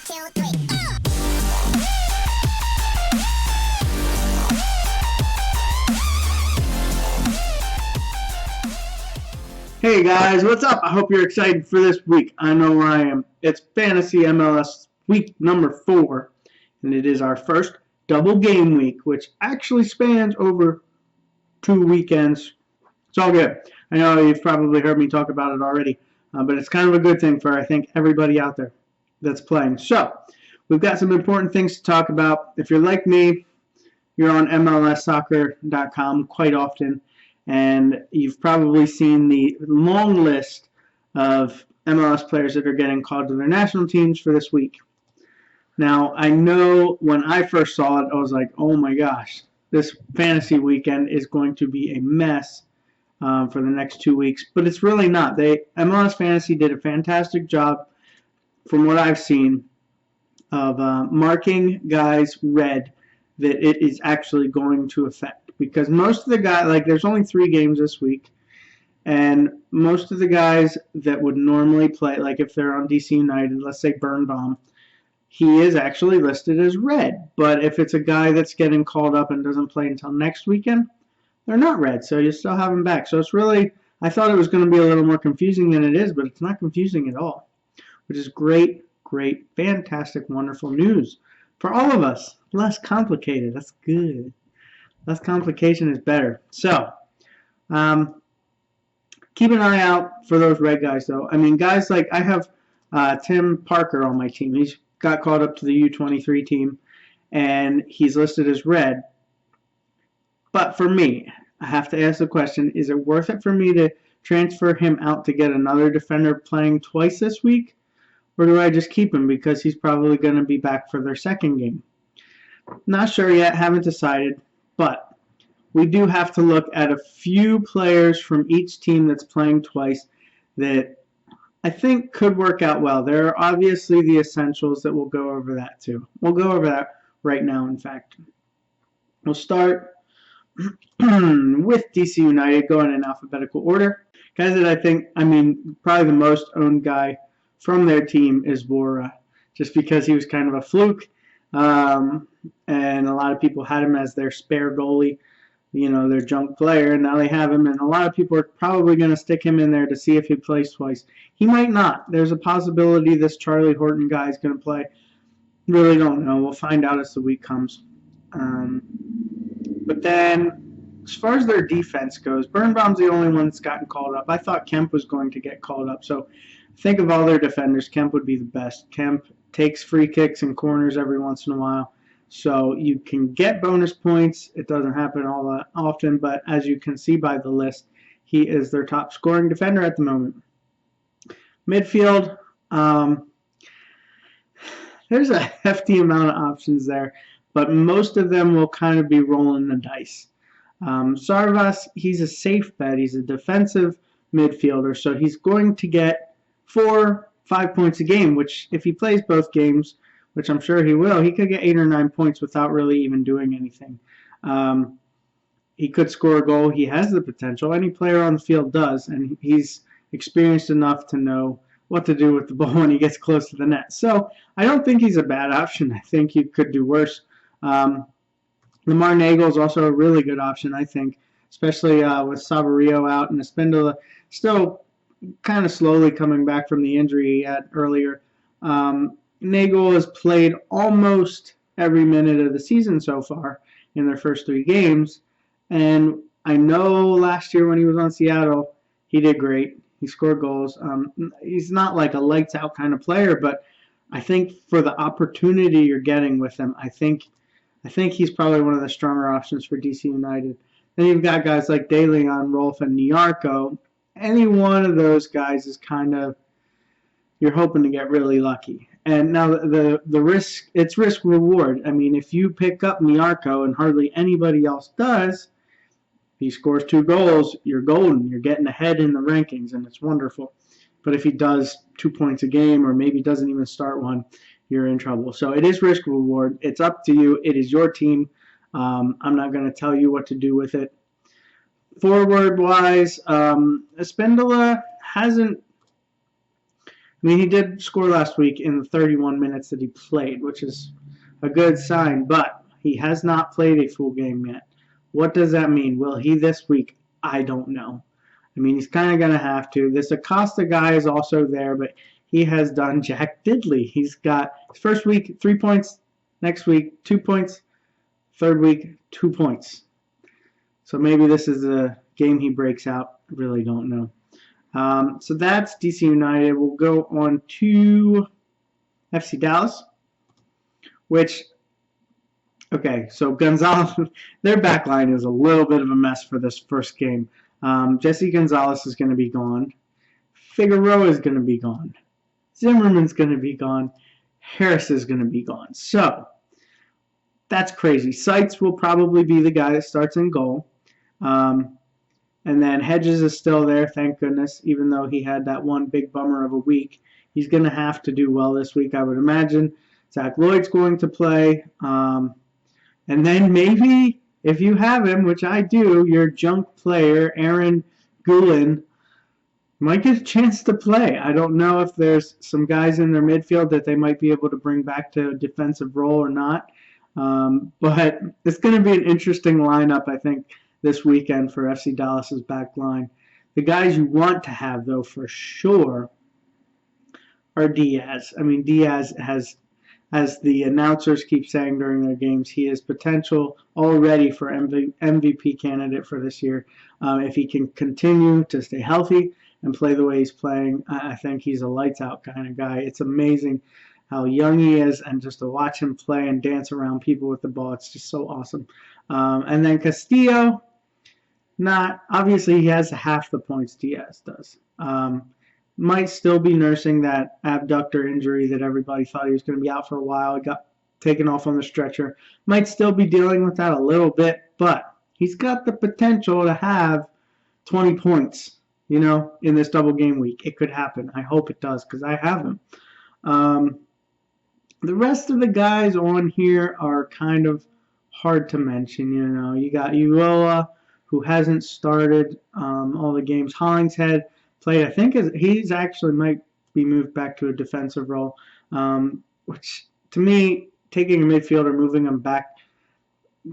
2, 3. Hey guys, what's up? I hope you're excited for this week. I know where I am. It's Fantasy MLS week number 4, and it is our first double game week, which actually spans over 2 weekends. It's all good. I know you've probably heard me talk about it already, but it's kind of a good thing for, I think, everybody out there that's playing. So, we've got some important things to talk about. If you're like me, you're on MLSsoccer.com quite often, and you've probably seen the long list of MLS players that are getting called to their national teams for this week. Now, I know when I first saw it, I was like, oh my gosh, this fantasy weekend is going to be a mess for the next 2 weeks, but it's really not. MLS Fantasy did a fantastic job, from what I've seen, of marking guys red that it is actually going to affect. Because most of the guys, like there's only 3 games this week, and most of the guys that would normally play, like if they're on DC United, let's say Birnbaum, he is actually listed as red. But if it's a guy that's getting called up and doesn't play until next weekend, they're not red, so you still have him back. So it's really, I thought it was going to be a little more confusing than it is, but it's not confusing at all, which is great, fantastic, wonderful news for all of us. Less complicated. That's good. Less complication is better. So, keep an eye out for those red guys, though. I mean, guys like, I have Tim Parker on my team. He's got called up to the U23 team, and he's listed as red. But for me, I have to ask the question, is it worth it for me to transfer him out to get another defender playing twice this week? Or do I just keep him because he's probably going to be back for their second game? Not sure yet, haven't decided. But we do have to look at a few players from each team that's playing twice that I think could work out well. There are obviously the essentials that we'll go over that too. We'll go over that right now, in fact. We'll start with DC United, going in alphabetical order. Guys that I think, probably the most owned guy from their team is Vora, just because he was kind of a fluke. And a lot of people had him as their spare goalie, their junk player, and now they have him, and a lot of people are probably going to stick him in there to see if he plays twice. He might not. There's a possibility this Charlie Horton guy is going to play. Really don't know. We'll find out as the week comes. But then, as far as their defense goes, Birnbaum's the only one that's gotten called up. I thought Kemp was going to get called up, so think of all their defenders, Kemp would be the best. Kemp takes free kicks and corners every once in a while, so you can get bonus points. It doesn't happen all that often, but as you can see by the list, he is their top scoring defender at the moment. Midfield, there's a hefty amount of options there, but most of them will kind of be rolling the dice. Sarvas, he's a safe bet. He's a defensive midfielder, so he's going to get 4-5 points a game, which if he plays both games, which I'm sure he will, he could get 8 or 9 points without really even doing anything. He could score a goal. He has the potential. Any player on the field does, and he's experienced enough to know what to do with the ball when he gets close to the net. So I don't think he's a bad option. I think he could do worse. Lamar Nagel is also a really good option, I think, especially with Sabarillo out and Espindola still kind of slowly coming back from the injury he had earlier. Nagel has played almost every minute of the season so far in their first 3 games, and I know last year when he was on Seattle, he did great. He scored goals. He's not like a lights-out kind of player, but I think for the opportunity you're getting with him, I think he's probably one of the stronger options for DC United. Then you've got guys like De Leon, Rolf, and Nyarko. Any one of those guys is kind of, you're hoping to get really lucky. And now the risk, it's risk reward. I mean, if you pick up Nyarko and hardly anybody else does, if he scores 2 goals, you're golden. You're getting ahead in the rankings, and it's wonderful. But if he does 2 points a game or maybe doesn't even start one, you're in trouble. So it is risk reward. It's up to you. It is your team. I'm not going to tell you what to do with it. Forward-wise, Espindola hasn't I mean, he did score last week in the 31 minutes that he played, which is a good sign, but he has not played a full game yet. What does that mean? Will he this week? I don't know. I mean, he's kind of going to have to. This Acosta guy is also there, but he has done Jack Diddley. He's got his first week, 3 points. Next week, 2 points. Third week, 2 points. So maybe this is a game he breaks out. I really don't know. So that's DC United. We'll go on to FC Dallas, which, okay, so Gonzalez, their back line is a little bit of a mess for this first game. Jesse Gonzalez is going to be gone. Figueroa is going to be gone. Zimmerman's going to be gone. Harris is going to be gone. So that's crazy. Seitz will probably be the guy that starts in goal. And then Hedges is still there, thank goodness, even though he had that one big bummer of a week. He's going to have to do well this week, I would imagine. Zach Lloyd's going to play. And then maybe, if you have him, which I do, your junk player, Aaron Gulen, might get a chance to play. I don't know if there's some guys in their midfield that they might be able to bring back to a defensive role or not. But it's going to be an interesting lineup, I think, this weekend for FC Dallas's back line. The guys you want to have, though, for sure, are Diaz. I mean, Diaz has, as the announcers keep saying during their games, he is potential already for MVP candidate for this year. If he can continue to stay healthy and play the way he's playing, I think he's a lights-out kind of guy. It's amazing how young he is, and just to watch him play and dance around people with the ball, it's just so awesome. And then Castillo, obviously he has half the points Diaz does. Might still be nursing that abductor injury that everybody thought he was going to be out for a while. He got taken off on the stretcher. Might still be dealing with that a little bit, but he's got the potential to have 20 points, in this double game week. It could happen. I hope it does, because I have him. The rest of the guys on here are kind of hard to mention. You got Ulloa, who hasn't started all the games. Hollingshead played, I think he's actually might be moved back to a defensive role, which to me, taking a midfielder, moving him back,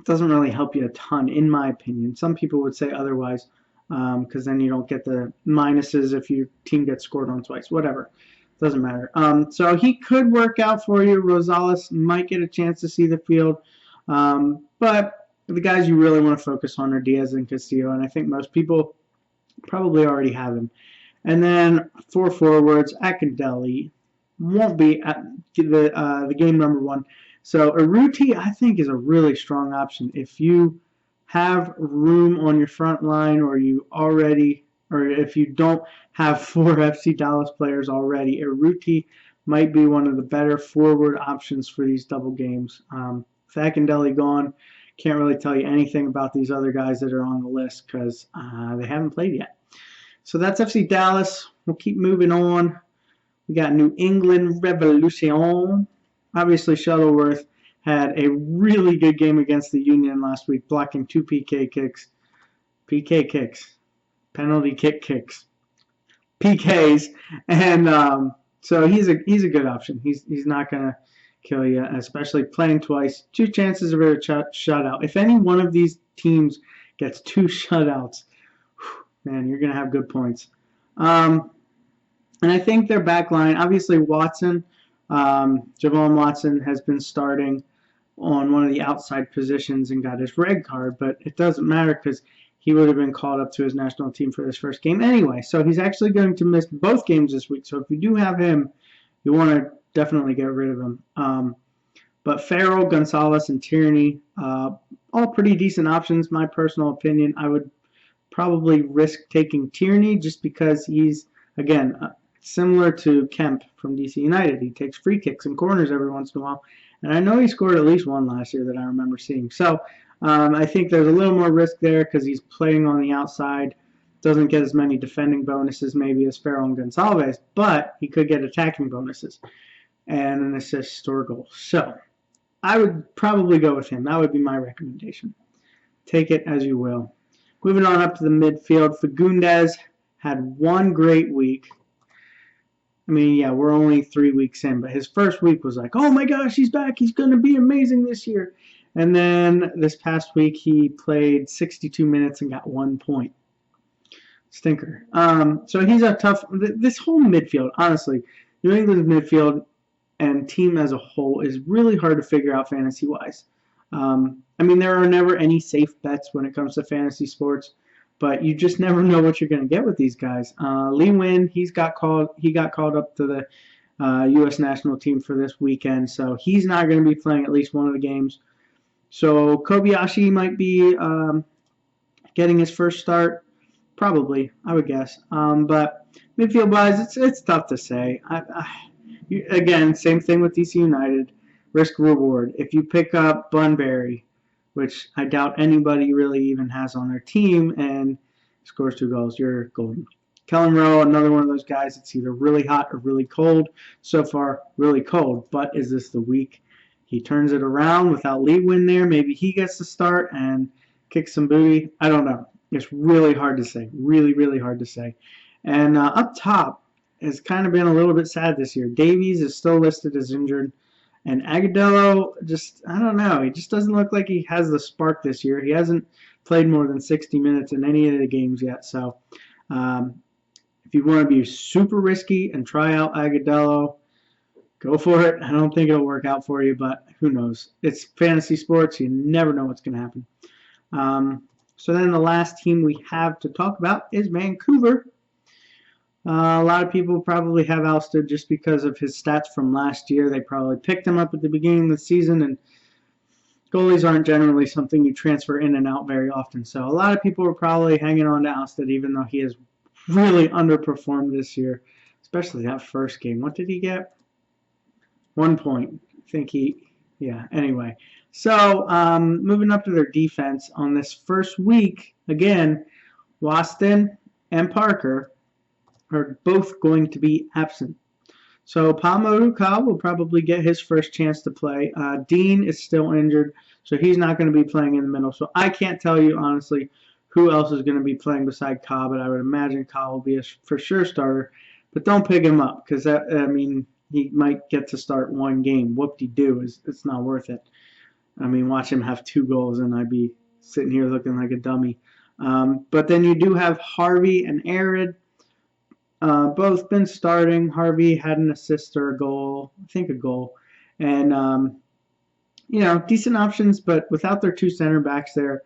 doesn't really help you a ton, in my opinion. Some people would say otherwise, because then you don't get the minuses if your team gets scored on twice. Whatever. Doesn't matter. So he could work out for you. Rosales might get a chance to see the field. But the guys you really want to focus on are Diaz and Castillo, and I think most people probably already have him. And then for forwards, Akindelli won't be at the game number one. So Urruti, I think, is a really strong option. If you have room on your front line, or if you don't have 4 FC Dallas players already, Urruti might be one of the better forward options for these double games. With Akindelli gone, can't really tell you anything about these other guys that are on the list because they haven't played yet. So that's FC Dallas. We'll keep moving on. We got New England Revolution. Obviously, Shuttleworth had a really good game against the Union last week, blocking 2 PK kicks. Penalty kicks. PKs. And so he's a good option. He's not going to kill you, especially playing twice. 2 chances of a shutout. If any one of these teams gets 2 shutouts, man, you're going to have good points. And I think their back line, obviously Watson, Javon Watson has been starting on one of the outside positions and got his red card, but it doesn't matter because he would have been called up to his national team for this first game anyway. So he's actually going to miss both games this week. So if you do have him, you want to definitely get rid of him. But Farrell, Gonzalez, and Tierney, all pretty decent options. My personal opinion, I would probably risk taking Tierney just because he's, again, similar to Kemp from DC United. He takes free kicks and corners every once in a while. And I know he scored at least one last year that I remember seeing. So I think there's a little more risk there because he's playing on the outside. Doesn't get as many defending bonuses maybe as Farrell and Gonzalez, but he could get attacking bonuses and an assist or goal. So I would probably go with him. That would be my recommendation. Take it as you will. Moving on up to the midfield, Fagundes had one great week. I mean, yeah, we're only 3 weeks in, but his first week was like, oh my gosh, he's back. He's going to be amazing this year. And then this past week, he played 62 minutes and got 1 point. Stinker. So he's a tough. This whole midfield, honestly, New England's midfield and team as a whole is really hard to figure out fantasy wise. I mean, there are never any safe bets when it comes to fantasy sports, but you just never know what you're going to get with these guys. Lee Nguyen, he got called up to the U.S. national team for this weekend, so he's not going to be playing at least one of the games. So Kobayashi might be getting his first start, probably, I would guess. But midfield-wise, it's tough to say. Again, same thing with DC United. Risk reward. If you pick up Bunbury, which I doubt anybody really even has on their team, and scores 2 goals, you're golden. Kellen Rowe, another one of those guys. It's either really hot or really cold. So far, really cold. But is this the week he turns it around without Lee Nguyen there? Maybe he gets to start and kick some booty. I don't know. It's really hard to say. Really, really hard to say. And up top has kind of been a little bit sad this year. Davies is still listed as injured. And Agudelo, I don't know. He just doesn't look like he has the spark this year. He hasn't played more than 60 minutes in any of the games yet. So if you want to be super risky and try out Agudelo, go for it. I don't think it'll work out for you, but who knows? It's fantasy sports. You never know what's going to happen. So then the last team we have to talk about is Vancouver. A lot of people probably have Alston just because of his stats from last year. They probably picked him up at the beginning of the season, and goalies aren't generally something you transfer in and out very often. So a lot of people are probably hanging on to Alston, even though he has really underperformed this year, especially that first game. What did he get? 1 point. I think anyway. So moving up to their defense on this first week, again, Waston and Parker are both going to be absent. So Palmaruka will probably get his first chance to play. Dean is still injured, so he's not going to be playing in the middle. So I can't tell you, honestly, who else is going to be playing beside Cobb, but I would imagine Cobb will be a for sure starter. But don't pick him up because, he might get to start one game. Whoop-de-doo. It's not worth it. I mean, watch him have 2 goals, and I'd be sitting here looking like a dummy. But then you do have Harvey and Arid. Both been starting. Harvey had an assist or a goal. I think a goal. And, decent options, but without their 2 center backs there,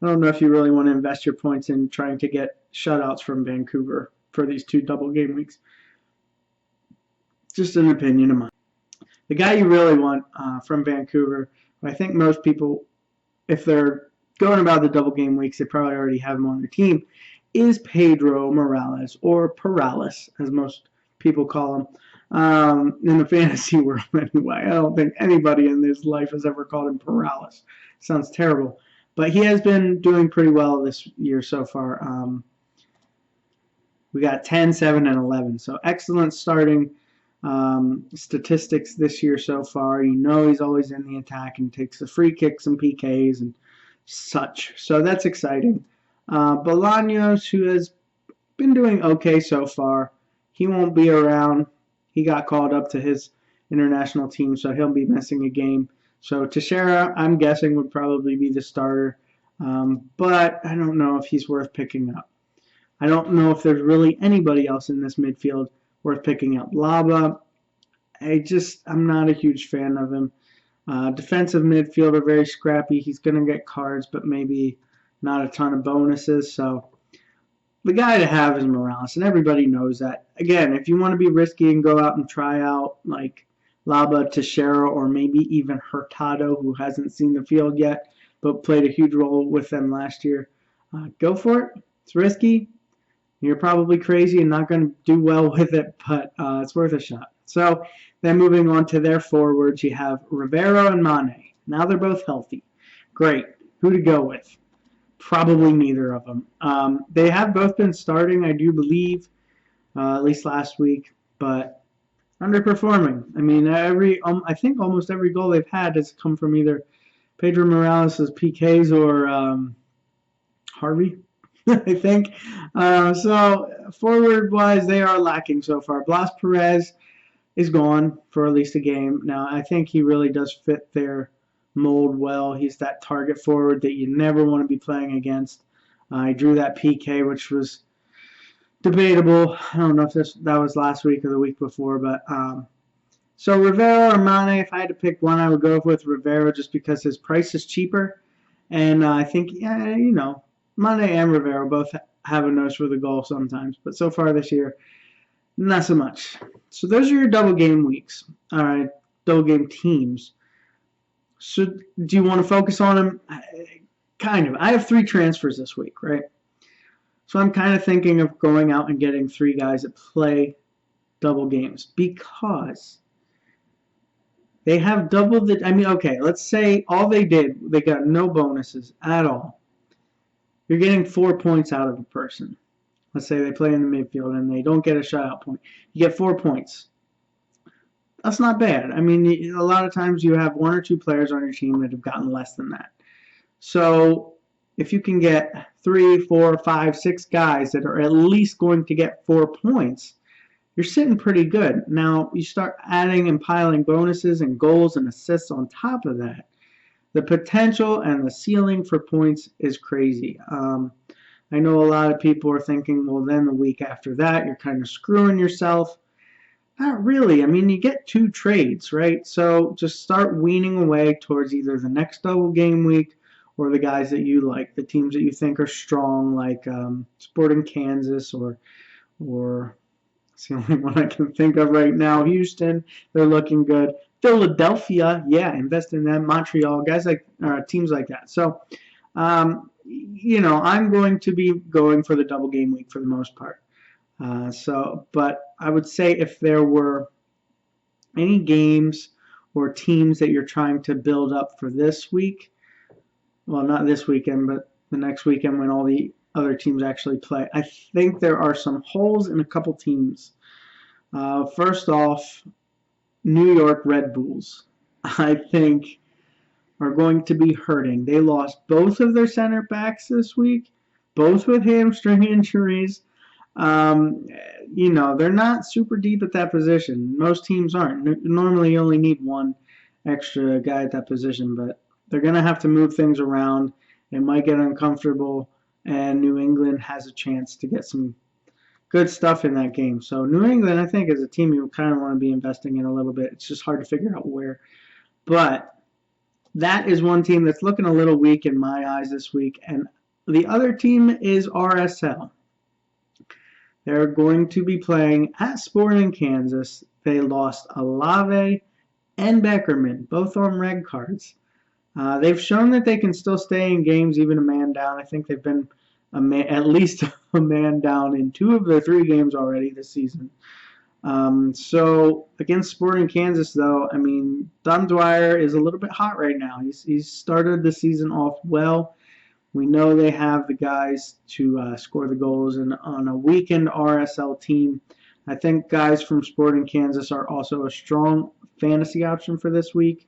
I don't know if you really want to invest your points in trying to get shutouts from Vancouver for these 2 double game weeks. Just an opinion of mine. The guy you really want from Vancouver, I think most people, if they're going about the double game weeks, they probably already have him on their team, is Pedro Morales, or Perales, as most people call him, in the fantasy world anyway. I don't think anybody in this life has ever called him Perales. Sounds terrible. But he has been doing pretty well this year so far. We got 10, 7, and 11. So excellent starting statistics this year so far. He's always in the attack and takes the free kicks and PKs and such. So that's exciting. Bolaños, who has been doing okay so far, he won't be around. He got called up to his international team, so he'll be missing a game. So Teixeira, I'm guessing, would probably be the starter, but I don't know if he's worth picking up. I don't know if there's really anybody else in this midfield worth picking up. Laba, I'm not a huge fan of him. Defensive midfielder, very scrappy. He's going to get cards, but maybe not a ton of bonuses. So the guy to have is Morales, and everybody knows that. Again, if you want to be risky and go out and try out like Laba, Teixeira, or maybe even Hurtado, who hasn't seen the field yet, but played a huge role with them last year, go for it. It's risky. You're probably crazy and not going to do well with it, but it's worth a shot. So then moving on to their forwards, you have Rivero and Mane. Now they're both healthy. Great. Who to go with? Probably neither of them. They have both been starting, I do believe, at least last week, but underperforming. I mean, I think almost every goal they've had has come from either Pedro Morales' PKs or Harvey. I think. So forward-wise, they are lacking so far. Blas Perez is gone for at least a game. Now, I think he really does fit their mold well. He's that target forward that you never want to be playing against. I drew that PK, which was debatable. I don't know if that was last week or the week before, but so Rivero or Mane, if I had to pick one, I would go with Rivero just because his price is cheaper, and I think Mane and Rivero both have a nose for the goal sometimes, but so far this year, not so much. So those are your double game weeks. All right, double game teams. So do you want to focus on them? Kind of. I have 3 transfers this week, right? So I'm kind of thinking of going out and getting 3 guys that play double games because they have double the. I mean, okay, let's say all they got no bonuses at all. You're getting 4 points out of a person. Let's say they play in the midfield and they don't get a shutout point. You get 4 points. That's not bad. I mean, a lot of times you have 1 or 2 players on your team that have gotten less than that. So if you can get 3, 4, 5, 6 guys that are at least going to get 4 points, you're sitting pretty good. Now, you start adding and piling bonuses and goals and assists on top of that. The potential and the ceiling for points is crazy. I know a lot of people are thinking, well, then the week after that, you're kind of screwing yourself. Not really. I mean, you get 2 trades, right? So just start weaning away towards either the next double game week or the guys that you like, the teams that you think are strong, like Sporting Kansas or it's the only one I can think of right now. Houston, they're looking good. Philadelphia, yeah, invest in them. Montreal, guys like teams like that. So, I'm going to be going for the double game week for the most part. But I would say if there were any games or teams that you're trying to build up for this week, well, not this weekend, but the next weekend when all the other teams actually play, I think there are some holes in a couple teams. First off, New York Red Bulls, I think, are going to be hurting. They lost both of their center backs this week, both with hamstring injuries. They're not super deep at that position. Most teams aren't. Normally, you only need 1 extra guy at that position, but they're going to have to move things around. It might get uncomfortable, and New England has a chance to get some good stuff in that game. So New England, I think, is a team you kind of want to be investing in a little bit. It's just hard to figure out where. But that is one team that's looking a little weak in my eyes this week. And the other team is RSL. They're going to be playing at Sporting Kansas. They lost Alave and Beckerman, both on red cards. They've shown that they can still stay in games even a man down. I think they've been at least a man down in 2 of their 3 games already this season. So against Sporting Kansas, though, I mean, Don Dwyer is a little bit hot right now. He's started the season off well. We know they have the guys to score the goals, and on a weakened RSL team, I think guys from Sporting Kansas are also a strong fantasy option for this week.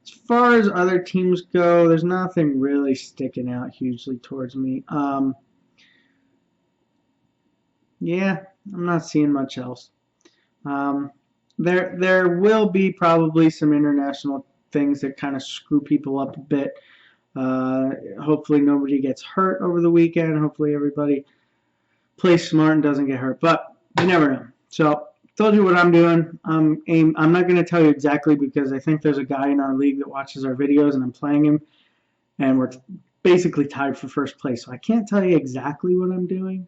As far as other teams go, there's nothing really sticking out hugely towards me. Yeah, I'm not seeing much else. There will be probably some international things that kind of screw people up a bit. Hopefully nobody gets hurt over the weekend. Hopefully everybody plays smart and doesn't get hurt. But you never know. So told you what I'm doing. I'm not going to tell you exactly because I think there's a guy in our league that watches our videos and I'm playing him, and we're basically tied for first place. So I can't tell you exactly what I'm doing,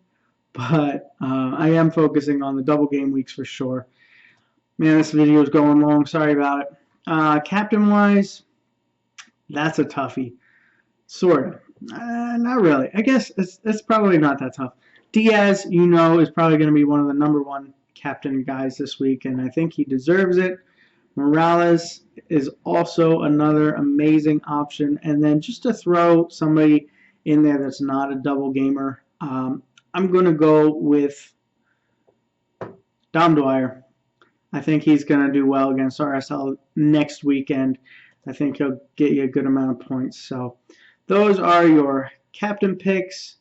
but I am focusing on the double game weeks for sure. Man, this video is going long. Sorry about it. Captain-wise, that's a toughie. Sort of. Not really. I guess it's probably not that tough. Diaz, is probably going to be one of the number 1 captain guys this week, and I think he deserves it. Morales is also another amazing option. And then just to throw somebody in there that's not a double gamer, I'm going to go with Dom Dwyer. I think he's going to do well against RSL next weekend. I think he'll get you a good amount of points. So those are your captain picks.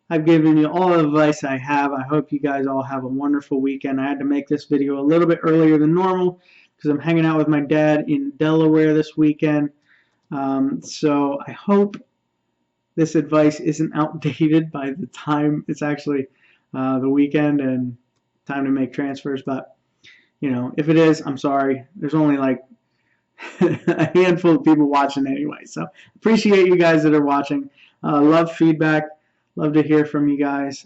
I've given you all the advice I have. I hope you guys all have a wonderful weekend. I had to make this video a little bit earlier than normal because I'm hanging out with my dad in Delaware this weekend. So I hope this advice isn't outdated by the time it's actually the weekend and time to make transfers. But, you know, if it is, I'm sorry. There's only like a handful of people watching anyway. So appreciate you guys that are watching. Love feedback. Love to hear from you guys.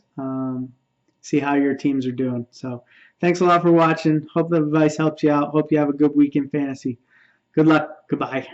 See how your teams are doing. So thanks a lot for watching. Hope the advice helps you out. Hope you have a good week in fantasy. Good luck. Goodbye.